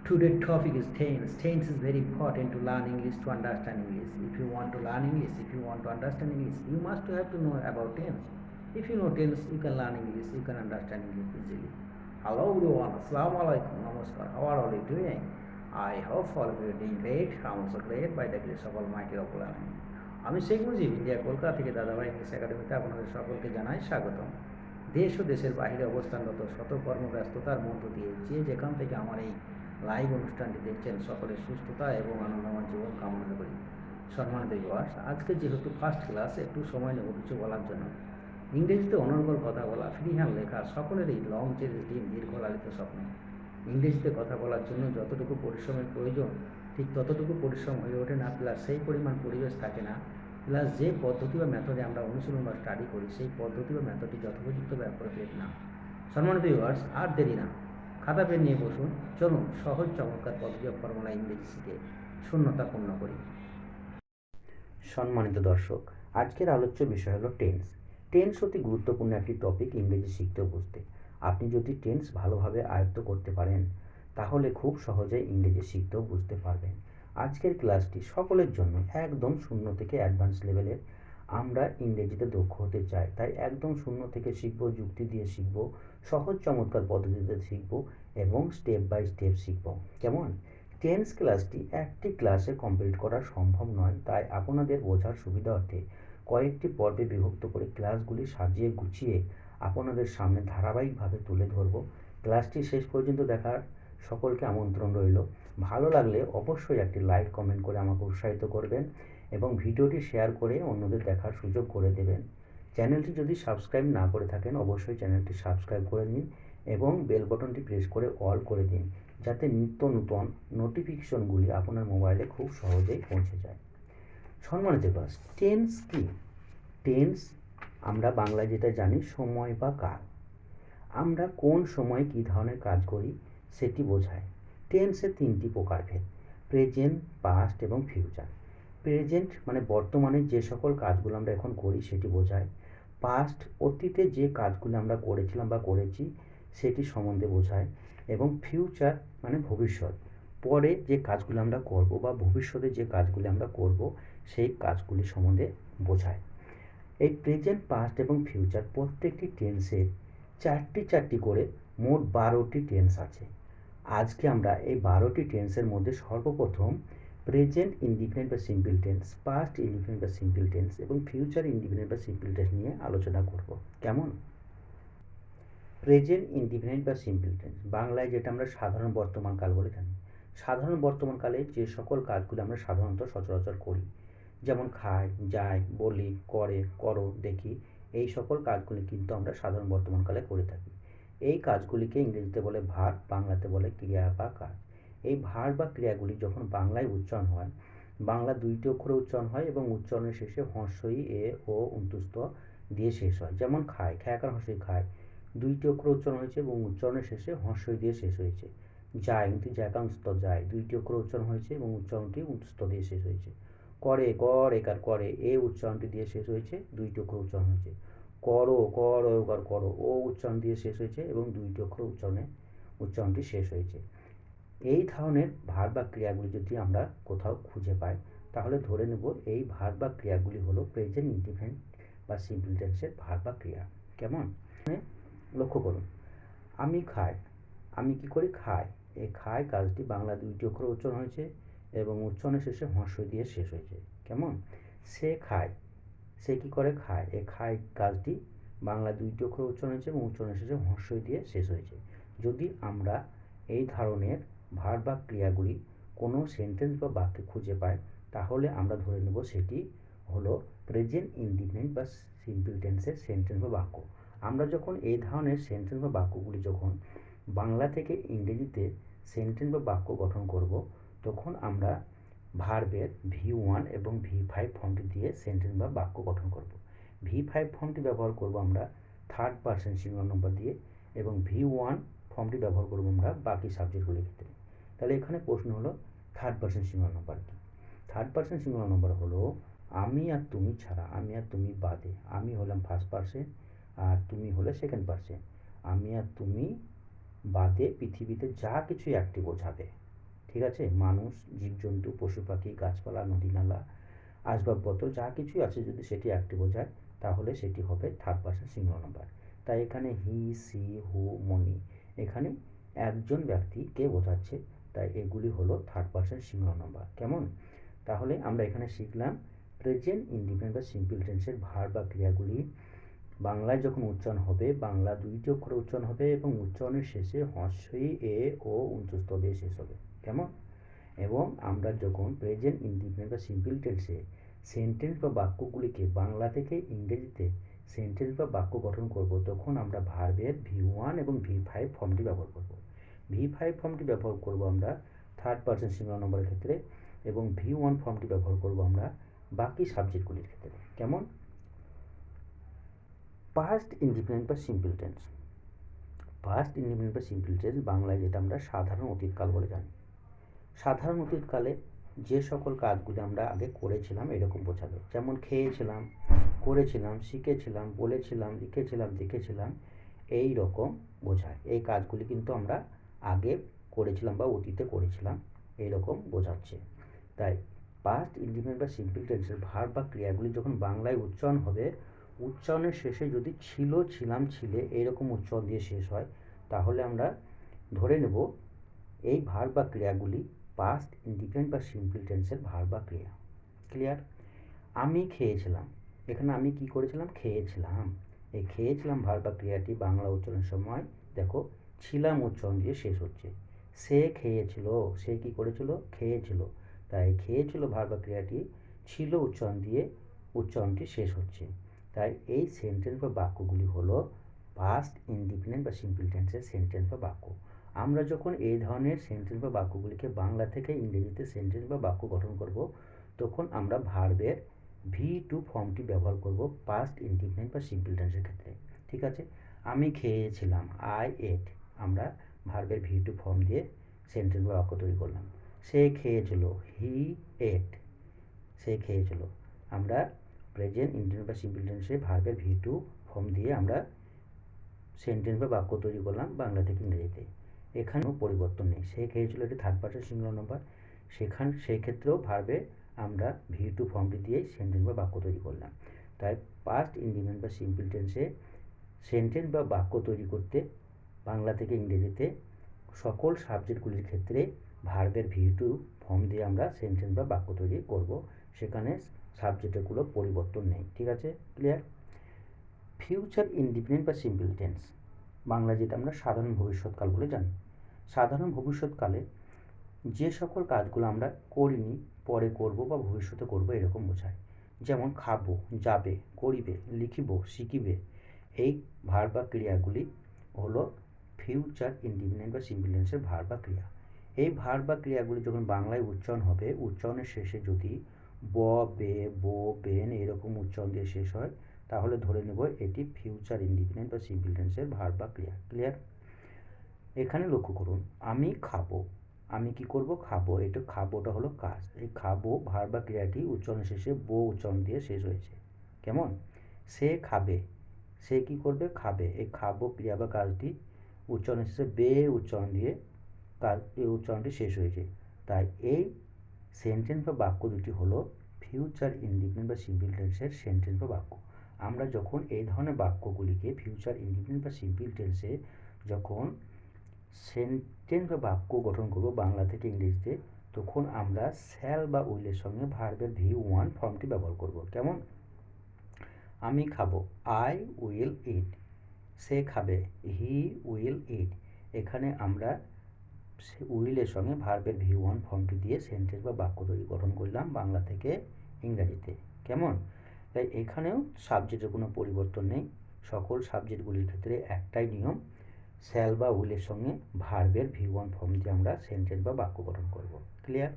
Today's topic is tense. Tense is very important to learn English, to understand English. If you want to learn English, if you want to understand English, you must have to know about tense. If you know tense, you can learn English, you can understand English easily. Hello everyone, Assalamu alaikum, Namaskar. How are all you doing? I hope all of you are doing great. I'm also great by the grace of Almighty Rabbul Alamin. আমি Sheikh Mujib India Kolkata থেকে দাদাভাই English একাডেমিতে আপনাদের সকলকে জানাই স্বাগতম। দেশ ও দেশের বাইরে অবস্থানরত শত কর্মব্যস্ততার মধ্য দিয়ে যে যেখান থেকে আমার এই লাইভ অনুষ্ঠানটি দেখছেন সকলের সুস্থতা এবং আনন্দময় জীবন কামনা করি। সম্মানিত ভিউয়ার্স, আজকে যেহেতু ফার্স্ট ক্লাস, একটু সময় নেব কিছু বলার জন্য। ইংরেজিতে অনর্গল কথা বলা, ফ্রি হ্যান্ড লেখা সকলেরই লং চেরিস ড্রিম, দীর্ঘ লালিত স্বপ্ন। ইংরেজিতে কথা বলার জন্য যতটুকু পরিশ্রমের প্রয়োজন ঠিক ততটুকু পরিশ্রম হয়ে ওঠে না, প্লাস সেই পরিমাণ পরিবেশ থাকে না, প্লাস যে পদ্ধতি বা মেথডে আমরা অনুশীলন বা স্টাডি করি সেই পদ্ধতি বা মেথডটি যথোপযুক্ত বা অ্যাপ্রোপ্রিয়েট না। সম্মানিত ভিউয়ার্স, আর দেরি না, খাতা পেন নিয়ে বসুন। চলুন সহজ চমৎকার পদ্ধতি ও ফর্মুলা ইংরেজি শিখে শূন্যতা পূর্ণ করি। সম্মানিত দর্শক, আজকের আলোচ্য বিষয় হলো টেন্স। টেন্স অতি গুরুত্বপূর্ণ একটি টপিক ইংরেজি শিখতে ও বুঝতে। আপনি যদি টেন্স ভালোভাবে আয়ত্ত করতে পারেন তাহলে খুব সহজে ইংরেজি শিখতে ও বুঝতে পারবেন। আজকের ক্লাসটি সকলের জন্য একদম শূন্য থেকে অ্যাডভান্স লেভেলের। আমরা ইংরেজিতে দক্ষ হতে চাই, তাই একদম শূন্য থেকে শিখব, যুক্তি দিয়ে শিখব, সহজ চমৎকার পদ্ধতিতে শিখব এবং স্টেপ বাই স্টেপ শিখব। কেমন? টেন্স ক্লাসটি একটি ক্লাসে কমপ্লিট করা সম্ভব নয়, তাই আপনাদের বোঝার সুবিধার্থে কয়েকটি পর্বে বিভক্ত করে ক্লাসগুলি সাজিয়ে গুছিয়ে আপনাদের সামনে ধারাবাহিকভাবে তুলে ধরব। ক্লাসটি শেষ পর্যন্ত দেখার সকলকে আমন্ত্রণ রইল। ভালো লাগলে অবশ্যই একটি লাইক কমেন্ট করে আমাকে উৎসাহিত করবেন এবং ভিডিওটি শেয়ার করে অন্যদের দেখার সুযোগ করে দেবেন। চ্যানেলটি যদি সাবস্ক্রাইব না করে থাকেন অবশ্যই চ্যানেলটি সাবস্ক্রাইব করে নিন এবং বেল বাটনটি প্রেস করে অল করে দিন, যাতে নিত্য নূতন নোটিফিকেশনগুলি আপনার মোবাইলে খুব সহজেই পৌঁছে যায়। সম্মানিত ক্লাস, টেন্স কি? টেন্স আমরা বাংলায় যেটা জানি সময় বা কাল। আমরা কোন সময় কী ধরনের কাজ করি সেটি বোঝায়। টেন্সের তিনটি প্রকারভেদ: প্রেজেন্ট, পাস্ট এবং ফিউচার। প্রেজেন্ট মানে বর্তমানে যে সকল কাজগুলো আমরা এখন করি সেটি বোঝায়। পাস্ট অতীতে যে কাজগুলো আমরা করেছিলাম বা করেছি সেটি সম্বন্ধে বোঝায়। এবং ফিউচার মানে ভবিষ্যৎ, পরে যে কাজগুলো আমরা করব বা ভবিষ্যতে যে কাজগুলি আমরা করব সেই কাজগুলি সম্বন্ধে বোঝায়। এই প্রেজেন্ট, পাস্ট এবং ফিউচার প্রত্যেকটি টেন্সের চারটি করে মোট 12টি টেন্স আছে। আজকে আমরা এই 12টি টেন্সের মধ্যে সর্বপ্রথম প্রেজেন্ট ইনডিফিনিট বা সিম্পল টেন্স, পাস্ট ইনডিফিনিট বা সিম্পল টেন্স এবং ফিউচার ইনডিফিনিট বা সিম্পল টেন্স নিয়ে আলোচনা করব। কেমন? প্রেজেন্ট ইনডিফিনিট বা সিম্পল টেন্স বাংলায় যেটা আমরা সাধারণ বর্তমানকাল বলে জানি। সাধারণ বর্তমানকালে যে সকল কাজগুলো আমরা সাধারণত সচরাচর করি, যেমন খাই, যাই, বলি, করে, করো, দেখি, এই সকল কাজগুলি কিন্তু আমরা সাধারণ বর্তমানকালে করে থাকি। এই কাজগুলিকে ইংরেজিতে বলে ভার্ব, বাংলাতে বলে ক্রিয়া বা কাজ। এই ভার্ব বা ক্রিয়াগুলি যখন বাংলায় উচ্চারণ হয়, বাংলা দুইটি অক্ষরে উচ্চারণ হয় এবং উচ্চারণের শেষে হর্ষই এ ও অন্তুস্থ দিয়ে শেষ হয়। যেমন খায়, খেয়াকার হর্ষই খায়, দুইটি অক্ষর উচ্চারণ হয়েছে এবং উচ্চারণের শেষে হর্ষই দিয়ে শেষ হয়েছে। যায় কিন্তু জ্যাকাংস্ত যায়, দুইটি অক্ষর উচ্চারণ হয়েছে এবং উচ্চারণটি উন্তুস্থ দিয়ে শেষ হয়েছে। করে, কর একার করে, এ উচ্চারণটি দিয়ে শেষ হয়েছে, দুইটি অক্ষর উচ্চারণ হয়েছে। করো, কর ওকার করো, ও উচ্চারণ দিয়ে শেষ হয়েছে এবং দুইটি অক্ষর উচ্চারণটি শেষ হয়েছে। এই ধরনের ভার্ব বা ক্রিয়াগুলি যদি আমরা কোথাও খুঁজে পাই তাহলে ধরে নেব এই ভার্ব বা ক্রিয়াগুলি হলো প্রেজেন্ট ইনডিফিনিট বা সিম্পল টেন্সের ভার্ব বা ক্রিয়া। কেমন? লক্ষ্য করুন, আমি খাই, আমি কি করি? খাই। এই খাই কাজটি বাংলা দুইটি অক্ষরে উচ্চারণ হয়েছে এবং উচ্চারণের শেষে হর্ষই দিয়ে শেষ হয়েছে। কেমন? সে খায়, সে কি করে? খায়। এই খায় কাজটি বাংলা দুইটি অক্ষরে উচ্চারণ হয়েছে এবং উচ্চারণের শেষে হর্ষই দিয়ে শেষ হয়েছে। যদি আমরা এই ধরনের ভার্ব বা ক্রিয়াগুলি কোনো সেন্টেন্স বা বাক্যে খুঁজে পাই তাহলে আমরা ধরে নেব সেটি হলো প্রেজেন্ট ইনডিফিনিট বা সিম্পল টেন্সের সেন্টেন্স বা বাক্য। আমরা যখন এই ধরনের সেন্টেন্স বা বাক্যগুলি যখন বাংলা থেকে ইংরেজিতে সেন্টেন্স বা বাক্য গঠন করব তখন আমরা ভার্বের V1 এবং V5 ফর্মটি দিয়ে সেন্টেন্স বা বাক্য গঠন করব। V5 ফর্মটি ব্যবহার করব আমরা থার্ড পারসন সিঙ্গুলার নাম্বার দিয়ে এবং V1 ফর্মটি ব্যবহার করব আমরা বাকি সাবজেক্টগুলির ক্ষেত্রে। তাহলে এখানে প্রশ্ন হলো থার্ড পারসন সিঙ্গুলার নাম্বার কি? থার্ড পারসন সিঙ্গুলার নাম্বার হলো আমি আর তুমি ছাড়া, আমি আর তুমি বাদে। আমি হলাম ফার্স্ট পারসন আর তুমি হলে সেকেন্ড পারসন। আমি আর তুমি বাদে পৃথিবীতে যা কিছুই একটি বোঝাবে। ঠিক আছে? মানুষ, জীবজন্তু, পশু পাখি, গাছপালা, নদী নালা, আসবাবপত্র যা কিছুই আছে যদি সেটি একটি বোঝায় তাহলে সেটি হবে থার্ড পারসন সিঙ্গুলার নাম্বার। তাই এখানে হি, সি, হু, মনি এখানে একজন ব্যক্তিকে বোঝাচ্ছে, তাই এগুলি হলো থার্ড পারসন সিঙ্গুলার নাম্বার। কেমন? তাহলে আমরা এখানে শিখলাম প্রেজেন্ট ইনডিফিনিট বা সিম্পল টেন্সের ভার্ব বা ক্রিয়াগুলি বাংলায় যখন উচ্চারণ হবে বাংলা 2টি অক্ষরে উচ্চারণ হবে এবং উচ্চারণের শেষে হ্রস্বই এ ও অন্তস্থ দিয়ে শেষ হবে। কেমন? এবং আমরা যখন প্রেজেন্ট ইনডিফিনিট বা সিম্পল টেন্সে সেন্টেন্স বা বাক্যগুলিকে বাংলা থেকে ইংরেজিতে সেন্টেন্স বা বাক্য গঠন করব তখন আমরা ভার্বের V1 এবং V5 ফর্মটি ব্যবহার করব। V5 ফর্মটি ব্যবহার করব আমরা থার্ড পারসন সিঙ্গুলার নাম্বারের ক্ষেত্রে এবং V1 ফর্মটি ব্যবহার করব আমরা বাকি সাবজেক্টগুলির ক্ষেত্রে। কেমন? পাস্ট ইনডিফিনিট বা সিম্পল টেন্স। পাস্ট ইনডিফিনিট বা সিম্পল টেন্স বাংলায় যেটা আমরা সাধারণ অতীতকাল বলে জানি। সাধারণ অতীতকালে যে সকল কাজগুলি আমরা আগে করেছিলাম এরকম বোঝাবে, যেমন খেয়েছিলাম, করেছিলাম, শিখেছিলাম, বলেছিলাম, লিখেছিলাম, দেখেছিলাম, এই রকম বোঝায়। এই কাজগুলি কিন্তু আমরা আগে করেছিলাম বা অতীতে করেছিলাম এই রকম বোঝাচ্ছে। তাই পাস্ট ইনডিফিনিট বা সিম্পল টেন্সের ভার্ব বা ক্রিয়াগুলি যখন বাংলায় উচ্চারণ হবে উচ্চারণের শেষে যদি ছিল, ছিলাম, ছিলে এইরকম উচ্চারণ দিয়ে শেষ হয় তাহলে আমরা ধরে নেব এই ভার্ব বা ক্রিয়াগুলি পাস্ট ইনডিফিনিট বা সিম্পল টেন্সের ভার্ব বা ক্রিয়া। ক্লিয়ার? আমি খেয়েছিলাম, এখানে আমি কি করেছিলাম? খেয়েছিলাম। এই খেয়েছিলাম ভার্ব বা ক্রিয়াটি বাংলা উচ্চারণের সময় দেখো ছিলাম উচ্চারণ দিয়ে শেষ হচ্ছে। সে খেয়েছিল, সে কি করেছিল? খেয়েছিল। তাই খেয়েছিল ভার্ব বা ক্রিয়াটি ছিল উচ্চারণ দিয়ে উচ্চারণটি শেষ হচ্ছে। তাই এই সেন্টেন্স বা বাক্যগুলি হলো পাস্ট ইনডিফিনিট বা সিম্পল টেন্সের সেন্টেন্স বা বাক্য। আমরা যখন এই ধরনের সেন্টেন্স বা বাক্যগুলিকে বাংলা থেকে ইংরেজিতে সেন্টেন্স বা বাক্য গঠন করব তখন আমরা ভার্বের V2 ফর্মটি ব্যবহার করব পাস্ট ইনডিফিনিট বা সিম্পল টেন্সের ক্ষেত্রে। ঠিক আছে? আমি খেয়েছিলাম, আই এট, আমরা ভার্বের V2 ফর্ম দিয়ে সেন্টেন্স বা বাক্য তৈরি করলাম। সে খেয়েছিল, হি এট, সে খেয়েছিল। আমরা প্রেজেন্ট ইনডিফিনিট বা সিম্পল টেন্সে ভার্বের V2 ফর্ম দিয়ে আমরা সেন্টেন্স বা বাক্য তৈরি করলাম বাংলা থেকে ইংরেজিতে। এখানেও পরিবর্তন নেই। সে খেয়েছিল এটি থার্ড পারসন সিঙ্গুলার নাম্বার, সেই ক্ষেত্রেও ভার্বে আমরা V2 ফর্মটি দিয়েই সেন্টেন্স বা বাক্য তৈরি করলাম। তাই পাস্ট ইনডিফিনিট বা সিম্পল টেন্সে সেন্টেন্স বা বাক্য তৈরি করতে বাংলা থেকে ইংরেজিতে সকল সাবজেক্টগুলির ক্ষেত্রে ভার্বের V2 ফর্ম দিয়ে আমরা সেন্টেন্স বা বাক্য তৈরি করব, সেখানে সাবজেক্টের কোনো পরিবর্তন নেই। ঠিক আছে? ক্লিয়ার? ফিউচার ইনডিফিনিট বা সিম্পল টেন্স বাংলা যেটা আমরা সাধারণ ভবিষ্যৎকাল বলে জানি। সাধারণ ভবিষ্যৎকালে যে সকল কাজগুলো আমরা করিনি পরে করব বা ভবিষ্যতে করব এরকম বোঝায়, যেমন খাবো, যাবে, করিবে, লিখিব, শিখিবে, এই ভার্ব বা ক্রিয়াগুলি হলো ফিউচার ইনডিফিনিট বা সিম্পল টেন্সের ভার্ব বা ক্রিয়া। এই ভার্ব বা ক্রিয়াগুলি যখন বাংলায় উচ্চারণ হবে উচ্চারণের শেষে যদি ব, বে, বো, বেন এরকম উচ্চারণ দিয়ে শেষ হয় তাহলে ধরে নেব এটি ফিউচার ইনডিফিনিট বা সিম্পল টেন্সের ভার্ব বা ক্রিয়া। ক্লিয়ার? এখানে লক্ষ্য করুন, আমি খাবো, আমি কি করব? খাবো। এটা খাবোটা হলো কাজ। এই খাবো ভার্ব বা ক্রিয়াটি উচ্চারণের শেষে বো উচ্চারণ দিয়ে শেষ হয়েছে। কেমন? সে খাবে, সে কি করবে? খাবে। এই খাবো ক্রিয়া বা কাজটি উচ্চারণের শেষে বে উচ্চারণ দিয়ে এই উচ্চারণটি শেষ হয়েছে। তাই এই সেন্টেন্স বা বাক্য দুটি হলো ফিউচার ইনডিফিনিট বা সিম্পল টেন্সের সেন্টেন্স বা বাক্য। আমরা যখন এই ধরনের বাক্যগুলিকে ফিউচার ইনডিফিনিট বা সিম্পল টেন্সে যখন সেন্টেন্স বা বাক্য গঠন করব বাংলা থেকে ইংরেজিতে তখন আমরা শ্যাল বা উইলের সঙ্গে ভার্বের V1 ফর্মটি ব্যবহার করব। কেমন? আমি খাবো, আই উইল ইট। সে খাবে, হি উইল ইট। এখানে আমরা উইলের সঙ্গে ভার্বের V1 ফর্মটি দিয়ে সেন্টেন্স বা বাক্য তৈরি গঠন করলাম বাংলা থেকে ইংরাজিতে। কেমন? তাই এখানেও সাবজেক্টের কোনো পরিবর্তন নেই। সকল সাবজেক্টগুলির ক্ষেত্রে একটাই নিয়ম, শ্যাল বা উইলের সঙ্গে ভার্বের V1 ফর্ম দিয়ে আমরা সেন্টেন্স বা বাক্য গঠন করব। ক্লিয়ার?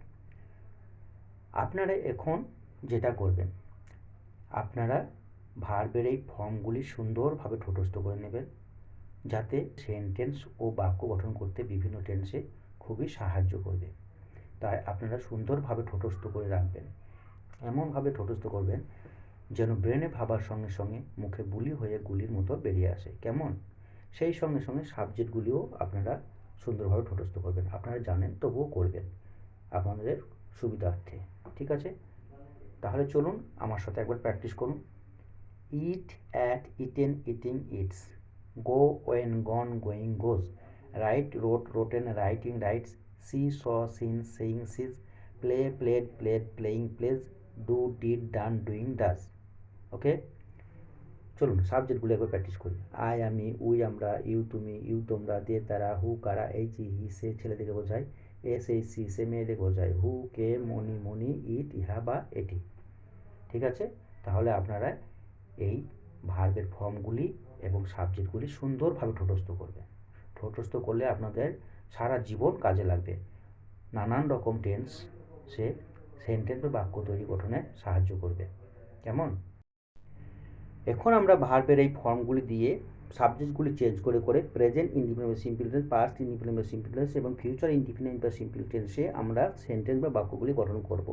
আপনারা এখন যেটা করবেন আপনারা ভার্বের এই ফর্মগুলি সুন্দরভাবে ঠোঁটস্থ করে নেবেন যাতে সেন্টেন্স ও বাক্য গঠন করতে বিভিন্ন টেন্সে খুবই সাহায্য করবে। তাই আপনারা সুন্দরভাবে ঠোঁটস্থ করে রাখবেন, এমনভাবে ঠোঁটস্থ করবেন যেন ব্রেনে ভাবার সঙ্গে সঙ্গে মুখে বুলি হয়ে গুলির মতো বেরিয়ে আসে। কেমন? সেই সঙ্গে সঙ্গে সাবজেক্টগুলিও আপনারা সুন্দরভাবে ঠোঁটস্থ করবেন। আপনারা জানেন তবুও করবেন আপনাদের সুবিধার্থে। ঠিক আছে? তাহলে চলুন আমার সাথে একবার প্র্যাকটিস করুন। Eat, ate, eaten, eating, eats, go, went, gone, going, goes, write, wrote, written, writing, writes, see, saw, seen, seeing, sees, play, played, played, playing, plays, do, did, done, doing, does. Okay, চলুন সাবজেক্টগুলো একবার practice করি। I আমি, we আমরা, you তুমি, you তোমরা, দে তারা, হু কারা, এইচ ই হি সে ছেলেদেরকে বোঝায়, এস এইচ সি সে মেয়েদেরকে বোঝায়, হু কে মনি মনি, ইট ইহা বা এটি। ঠিক আছে? তাহলে আপনারা এই ভার্বের ফর্মগুলি এবং সাবজেক্টগুলি সুন্দরভাবে ঠোঁটস্থ করবেন। ঠোঁটস্থ করলে আপনাদের সারা জীবন কাজে লাগবে। নানান রকম টেন্স সে সেন্টেন্স বা বাক্য তৈরি গঠনে সাহায্য করবে। কেমন? এখন আমরা ভার্বের এই ফর্মগুলি দিয়ে সাবজেক্টগুলি চেঞ্জ করে করে প্রেজেন্ট ইনডিফিনিট বা সিম্পল টেন্স, পাস্ট ইনডিফিনিট বা সিম্পল টেন্স এবং ফিউচার ইনডিফিনিট বা সিম্পল টেন্সে আমরা সেন্টেন্স বা বাক্যগুলি গঠন করব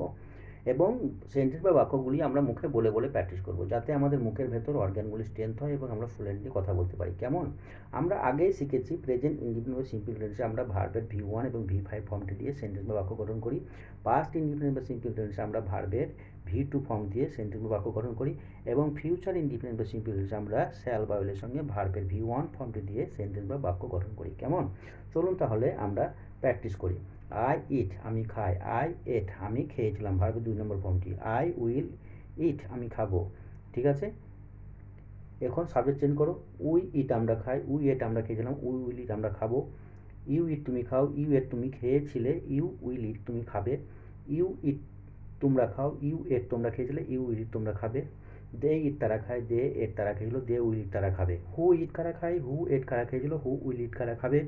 এবং সেন্টেন্স বা বাক্যগুলি আমরা মুখে বলে বলে প্র্যাকটিস করব, যাতে আমাদের মুখের ভেতর অর্গানগুলি স্ট্রেংথ হয় এবং আমরা ফ্লুয়েন্টলি কথা বলতে পারি। কেমন? আমরা আগেই শিখেছি প্রেজেন্ট ইনডিফিনিট বা সিম্পল টেন্সে আমরা ভার্বের V1 এবং V5 ফর্মটি দিয়ে সেন্টেন্স বা বাক্য গঠন করি। পাস্ট ইনডিফিনিট বা সিম্পল টেন্সে আমরা ভার্বের V2 ফর্ম দিয়ে সেন্টেন্স বা বাক্য গঠন করি এবং ফিউচার ইনডিফিনিট বা সিম্পল টেন্সে আমরা শ্যাল বা উইলের সঙ্গে ভার্বের V1 ফর্মটি দিয়ে সেন্টেন্স বা বাক্য গঠন করি। কেমন? চলুন তাহলে আমরা প্র্যাকটিস করি। আই ইট আমি খাই, আই এট আমি খেয়েছিলাম, ভার্বের 2 নম্বর ফর্মটি। আই উইল ইট আমি খাবো। ঠিক আছে? এখন সাবজেক্ট চেঞ্জ করো। উই ইট আমরা খাই, উই এট আমরা খেয়েছিলাম, উই উইল ইট আমরা খাবো। ইউ ইট তুমি খাও, ইউ এট তুমি খেয়েছিলে, ইউ উইল ইট তুমি খাবে। ইউ ইট তোমরা খাও, ইউ এট তোমরা খেয়েছিলে, ইউ উইল ইট তোমরা খাবে। দে ইট তারা খায়, দে এট তারা খেয়েছিল, দে উইল ইট তারা খাবে। হু ইট কারা খায়, হু এট কারা খেয়েছিল, হু উইল ইট কারা খাবে।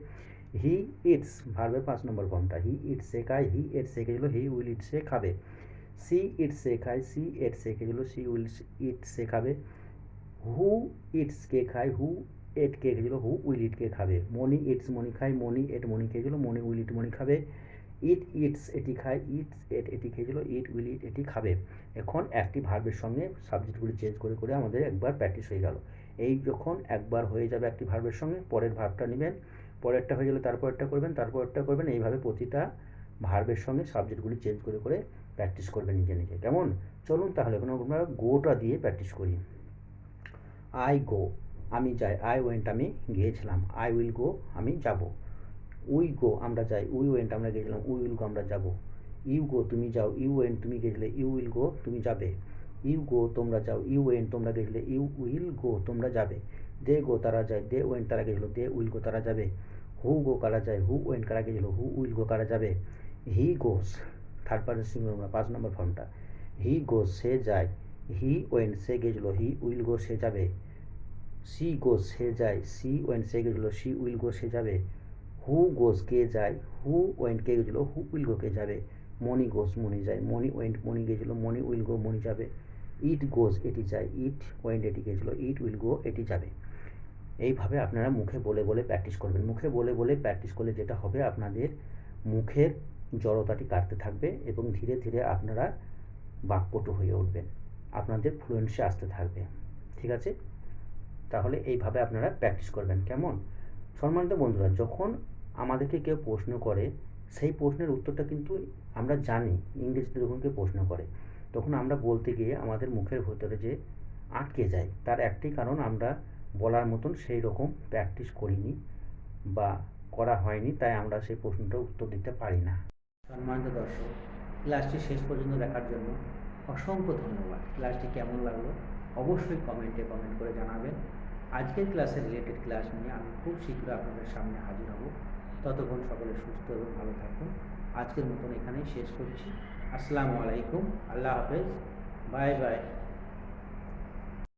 হি ইটস ভার্বের 5 নম্বর ফর্মটা। হি ইট সে খায়, হি এট সে খেয়েছিল, হি উইল ইট সে খাবে। সি ইট সে খায়, সি এট সে খেয়েছিল, সি উইল ইট সে খাবে। হু ইটস কে খায়, হু এট কে খেয়েছিল, হু উইল ইট কে খাবে। মনি ইটস মনি খায়, মনি এট মনি খেয়েছিল, মনি উইল ইট মনি খাবে। ইট ইটস এটি খায়, ইটস এট এটি খেয়েছিল, ইট উইল ইট এটি খাবে। এখন একটি ভার্বের সঙ্গে সাবজেক্টগুলি চেঞ্জ করে করে আমাদের একবার প্র্যাকটিস হয়ে গেল। এই যখন একবার হয়ে যাবে একটি ভার্বের সঙ্গে, পরের ভার্বটা নেবেন, পরেরটা হয়ে গেলে তারপরেরটা করবেন, তারপরেরটা করবেন, এইভাবে প্রতিটা ভার্বের সঙ্গে সাবজেক্টগুলি চেঞ্জ করে করে প্র্যাকটিস করবেন নিজে নিজে। কেমন? চলুন তাহলে এখন আমরা গোটা দিয়ে প্র্যাকটিস করি। আই গো আমি যাই, আই ওয়েন্ট আমি গিয়েছিলাম, আই উইল গো আমি যাব। উই গো আমরা যাই, উই ওয়েন্ট আমরা গিয়েছিলাম, উই উইল গো আমরা যাব। ইউ গো তুমি যাও, ইউ ওয়েন্ট তুমি গিয়েছিলে, ইউ উইল গো তুমি যাবে। ইউ গো তোমরা যাও, ইউ ওয়েন্ট তোমরা গিয়েছিলে, ইউ উইল গো তোমরা যাবে। দে গো তারা যায়, দে ওয়েন্ট তারা গিয়েছিল, দে উইল গো তারা যাবে। হু গো কারা যায়, হু ওয়েন্ট কারা গিয়েছিল, হু উইল গো কারা যাবে। হি গোস থার্ড পার্সন সিঙ্গুলার 5 নম্বর ফর্মটা। হি গোস সে যায়, হি ওয়েন্ট সে গিয়েছিল, হি উইল গো সে যাবে। সি গোস সে যায়, সি ওয়েন্ট সে গেছিল, সি উইল গো সে যাবে। হু গোস কে যায়, হু ওয়েন্ট কে গেছিল, হু উইল গো কে যাবে। মনি গোস মনি যায়, মনি ওয়েন্ট মনি গেছিল, মনি উইল গো মনি যাবে। ইট গোস এটি যায়, ইট ওয়েন্ট এটি গেছিল, ইট উইল গো এটি যাবে। এইভাবে আপনারা মুখে বলে বলে প্র্যাকটিস করবেন। মুখে বলে বলে প্র্যাকটিস করলে যেটা হবে, আপনাদের মুখের জড়তাটি কাটতে থাকবে এবং ধীরে ধীরে আপনারা বাক্যটু হয়ে উঠবেন, আপনাদের ফ্লুয়েন্সি আসতে থাকবে। ঠিক আছে? তাহলে এইভাবে আপনারা প্র্যাকটিস করবেন। কেমন? সম্মানিত বন্ধুরা, যখন আমাদেরকে কেউ প্রশ্ন করে, সেই প্রশ্নের উত্তরটা কিন্তু আমরা জানি। ইংরেজিতে যখন কেউ প্রশ্ন করে, তখন আমরা বলতে গিয়ে আমাদের মুখের ভেতরে যে আটকে যায়, তার একটি কারণ আমরা বলার মতন সেই রকম প্র্যাকটিস করিনি বা করা হয়নি, তাই আমরা সেই প্রশ্নটার উত্তর দিতে পারি না। সম্মানিত দর্শক, ক্লাসটি শেষ পর্যন্ত দেখার জন্য অসংখ্য ধন্যবাদ। ক্লাসটি কেমন লাগলো অবশ্যই কমেন্টে কমেন্ট করে জানাবেন। আজকের ক্লাসের রিলেটেড ক্লাস নিয়ে আমি খুব শীঘ্রই আপনাদের সামনে হাজির হব। ততক্ষণ সকলে সুস্থ এবং ভালো থাকুন। আজকের মতন এখানেই শেষ করছি। আসসালামু আলাইকুম, আল্লাহ হাফেজ, বাই বাই।